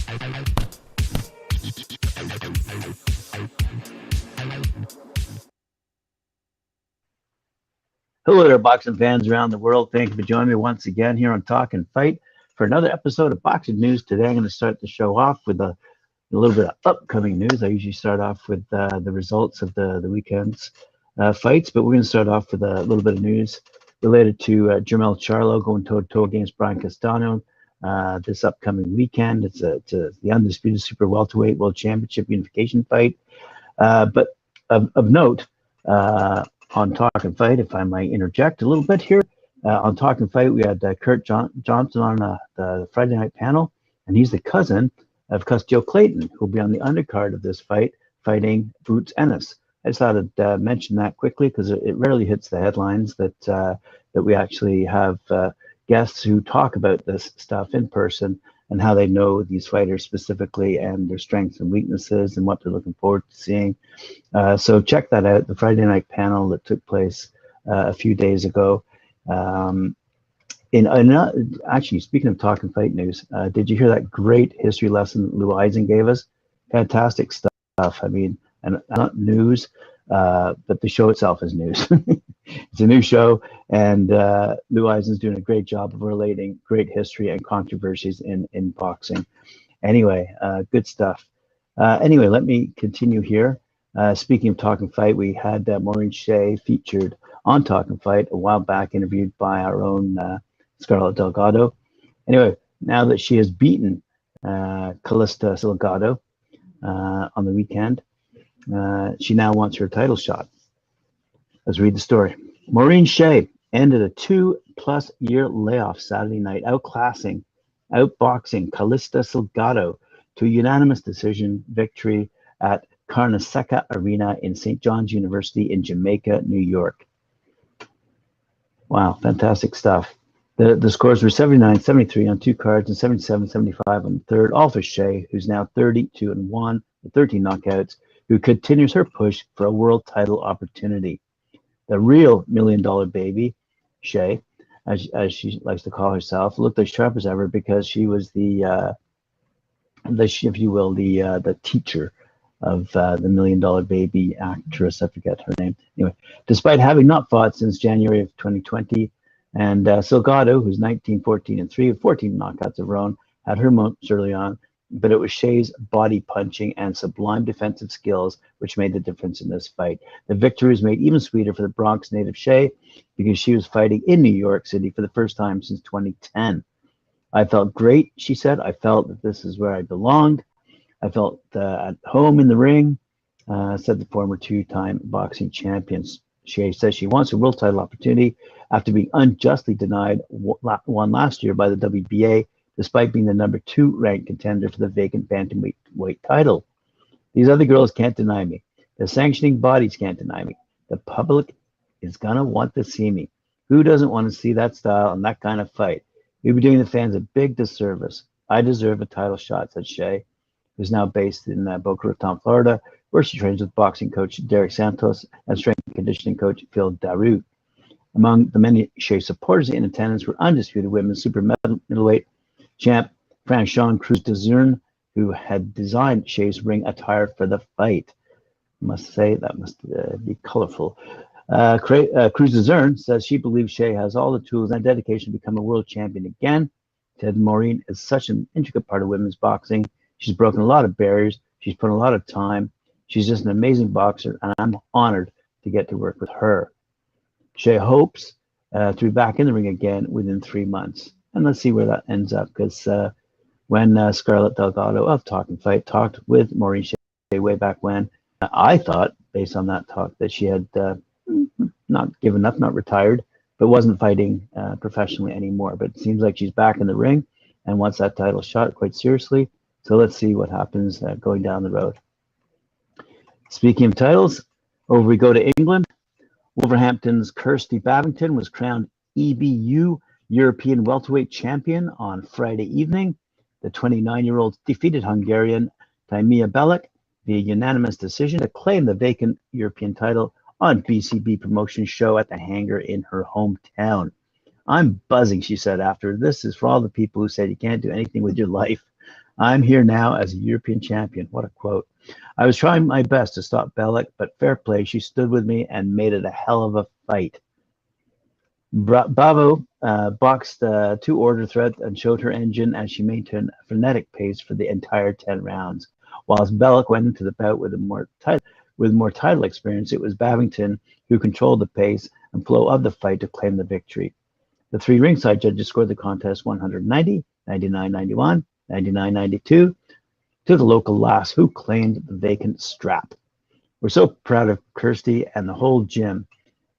Hello there, boxing fans around the world. Thank you for joining me once again here on Talkin' Fight for another episode of Boxing News. Today I'm going to start the show off with a little bit of upcoming news. I usually start off with the results of the weekend's fights, but we're going to start off with a little bit of news related to Jermell Charlo going toe-to-toe against Bryan Castano this upcoming weekend. It's the undisputed super welterweight world championship unification fight. But of note, on Talkin' Fight, if I might interject a little bit here, on Talkin' Fight, we had Kurt Johnson on the Friday night panel, and he's the cousin of Custio Clayton, who'll be on the undercard of this fight, fighting Boots Ennis. I just thought I'd mention that quickly because it rarely hits the headlines that we actually have guests who talk about this stuff in person and how they know these fighters specifically and their strengths and weaknesses and what they're looking forward to seeing. So check that out, the Friday night panel that took place a few days ago. Actually, speaking of Talkin' Fight news, did you hear that great history lesson that Lou Eisen gave us? Fantastic stuff. I mean, and not news, but the show itself is news. It's a new show, and Lou Eisen's doing a great job of relating great history and controversies in boxing. Anyway, good stuff. Anyway, let me continue here. Speaking of Talkin' Fight, we had Maureen Shea featured on Talkin' Fight a while back, interviewed by our own Scarlett Delgado. Anyway, now that she has beaten Calista Salgado on the weekend, she now wants her title shot. Let's read the story. Maureen Shea ended a 2+ year layoff Saturday night, outboxing Calista Salgado to a unanimous decision victory at Carneseca Arena in St. John's University in Jamaica, New York. Wow, fantastic stuff. The scores were 79-73 on 2 cards and 77-75 on the third, all for Shea, who's now 32-1 with 13 knockouts, who continues her push for a world title opportunity. The real $1 million baby, Shea, as she likes to call herself, looked as sharp as ever because she was the if you will, the teacher of the $1 million baby actress. I forget her name. Anyway, despite having not fought since January of 2020, and Salgado, who's 19-14-3 with 14 knockouts of her own, had her moments early on, but it was Shea's body punching and sublime defensive skills which made the difference in this fight. The victory was made even sweeter for the Bronx native Shea because she was fighting in New York City for the first time since 2010. I felt great, she said. I felt that this is where I belonged. I felt at home in the ring, said the former 2-time boxing champion. Shea says she wants a world title opportunity after being unjustly denied one last year by the WBA, despite being the number 2 ranked contender for the vacant bantamweight title. These other girls can't deny me. The sanctioning bodies can't deny me. The public is going to want to see me. Who doesn't want to see that style and that kind of fight? We'd be doing the fans a big disservice. I deserve a title shot, said Shea, who's now based in Boca Raton, Florida, where she trains with boxing coach Derek Santos and strength and conditioning coach Phil Daru. Among the many Shea supporters in attendance were undisputed women's super middleweight champ Franchon Cruz-Dezurn, who had designed Shea's ring attire for the fight. I must say that must be colorful. Cruz-Dezurn says she believes Shea has all the tools and dedication to become a world champion again. Ted Maureen is such an intricate part of women's boxing. She's broken a lot of barriers. She's put a lot of time. She's just an amazing boxer, and I'm honored to get to work with her. Shea hopes to be back in the ring again within 3 months. And let's see where that ends up, because when Scarlett Delgado of Talkin' Fight talked with Maureen Shea way back when, I thought, based on that talk, that she had not given up, not retired, but wasn't fighting professionally anymore. But it seems like she's back in the ring and wants that title shot quite seriously. So let's see what happens going down the road. Speaking of titles, over we go to England. Wolverhampton's Kirsty Babington was crowned EBU European welterweight champion on Friday evening. The 29-year-old defeated Hungarian Timea Belek via unanimous decision to claim the vacant European title on BCB Promotions show at the Hangar in her hometown. I'm buzzing, she said after. This is for all the people who said you can't do anything with your life. I'm here now as a European champion. What a quote. I was trying my best to stop Bellic, but fair play. She stood with me and made it a hell of a fight. Bravo boxed two order threats and showed her engine as she maintained a frenetic pace for the entire 10 rounds. Whilst Bellic went into the bout with more title experience, it was Babington who controlled the pace and flow of the fight to claim the victory. The three ringside judges scored the contest 190, 99-91, 99-92 to the local lass who claimed the vacant strap. We're so proud of Kirsty and the whole gym,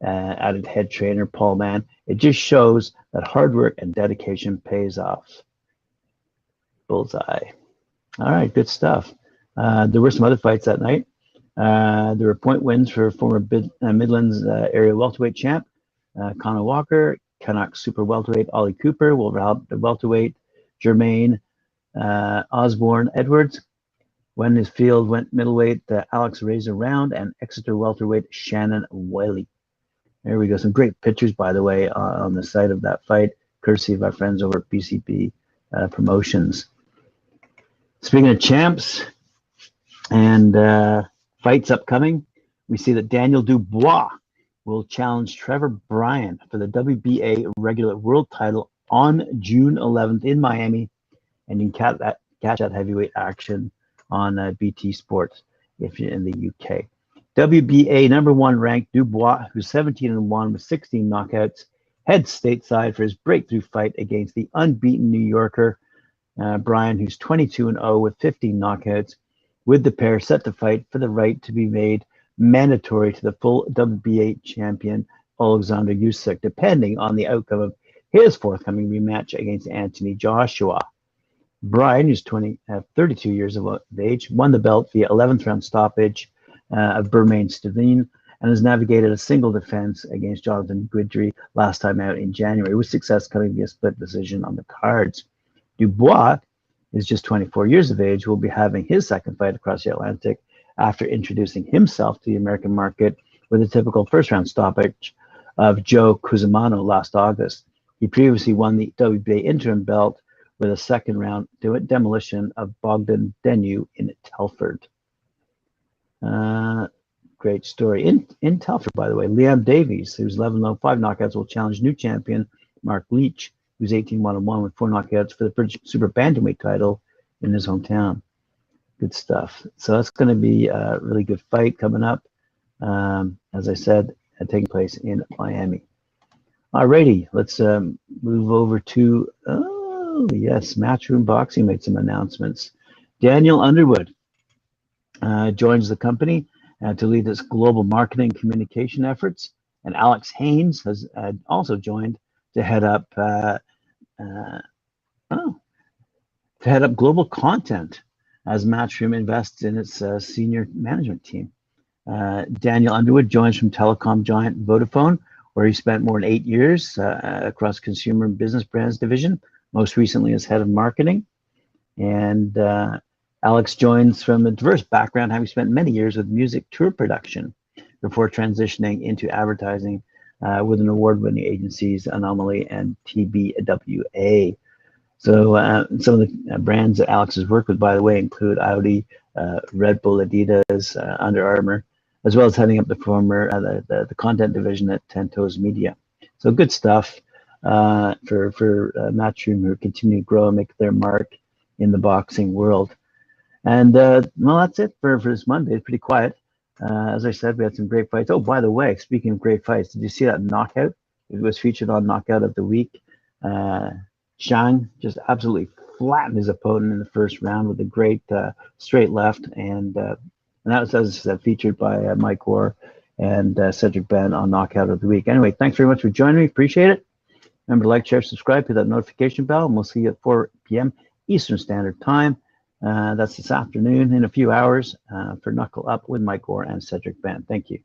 added head trainer Paul Mann. It just shows that hard work and dedication pays off. Bullseye. All right, good stuff. There were some other fights that night. There were point wins for former Midlands area welterweight champ Conor Walker, Canucks super welterweight Ollie Cooper, Wolverhampton welterweight Jermaine Osborne Edwards. Wennesfield went middleweight Alex Razor Round, and Exeter welterweight Shannon Wiley. There we go. Some great pictures, by the way, on the site of that fight, courtesy of our friends over at BCB Promotions. Speaking of champs and fights upcoming, we see that Daniel Dubois will challenge Trevor Bryan for the WBA regular world title on June 11th in Miami, and you can catch that heavyweight action on BT Sports if you're in the UK. WBA #1 ranked Dubois, who's 17-1 with 16 knockouts, heads stateside for his breakthrough fight against the unbeaten New Yorker Bryan, who's 22-0 with 15 knockouts, with the pair set to fight for the right to be made mandatory to the full WBA champion Alexander Usyk, depending on the outcome of his forthcoming rematch against Anthony Joshua. Bryan, who's 32 years of age, won the belt via 11th round stoppage of Bermain Stavine and has navigated a single defense against Jonathan Guidry last time out in January, with success coming via split decision on the cards. Dubois is just 24 years of age, will be having his second fight across the Atlantic after introducing himself to the American market with a typical first-round stoppage of Joe Cusumano last August. He previously won the WBA interim belt with a second-round demolition of Bogdan Denu in Telford. Great story. In Telford, by the way, Liam Davies, who's 11-0, 5 knockouts, will challenge new champion Mark Leach, who's 18-1-1 with 4 knockouts for the British Super Bantamweight title in his hometown. Good stuff. So that's going to be a really good fight coming up. As I said, taking place in Miami. Alrighty, let's move over to, Matchroom Boxing made some announcements. Daniel Underwood joins the company to lead its global marketing communication efforts, and Alex Haynes has also joined to head up global content as Matchroom invests in its senior management team. Daniel Underwood joins from telecom giant Vodafone, where he spent more than 8 years across consumer and business brands division, most recently as head of marketing. And Alex joins from a diverse background, having spent many years with music tour production before transitioning into advertising with an award-winning agencies, Anomaly and TBWA. So some of the brands that Alex has worked with, by the way, include Audi, Red Bull, Adidas, Under Armour, as well as heading up the content division at Ten Toes Media. So good stuff for Matchroom, who continue to grow and make their mark in the boxing world. And that's it for this Monday. It's pretty quiet. As I said, we had some great fights. Oh, by the way, speaking of great fights, did you see that knockout? It was featured on Knockout of the Week. Zhang just absolutely flattened his opponent in the first round with a great straight left, and that was, as I said, featured by Mike Orr and Cedric Ben on Knockout of the Week. Anyway, thanks very much for joining me. Appreciate it. Remember to like, share, subscribe, hit that notification bell, and we'll see you at 4 p.m. Eastern Standard Time. That's this afternoon in a few hours for Knuckle Up with Mike Orr and Cedric Ben. Thank you.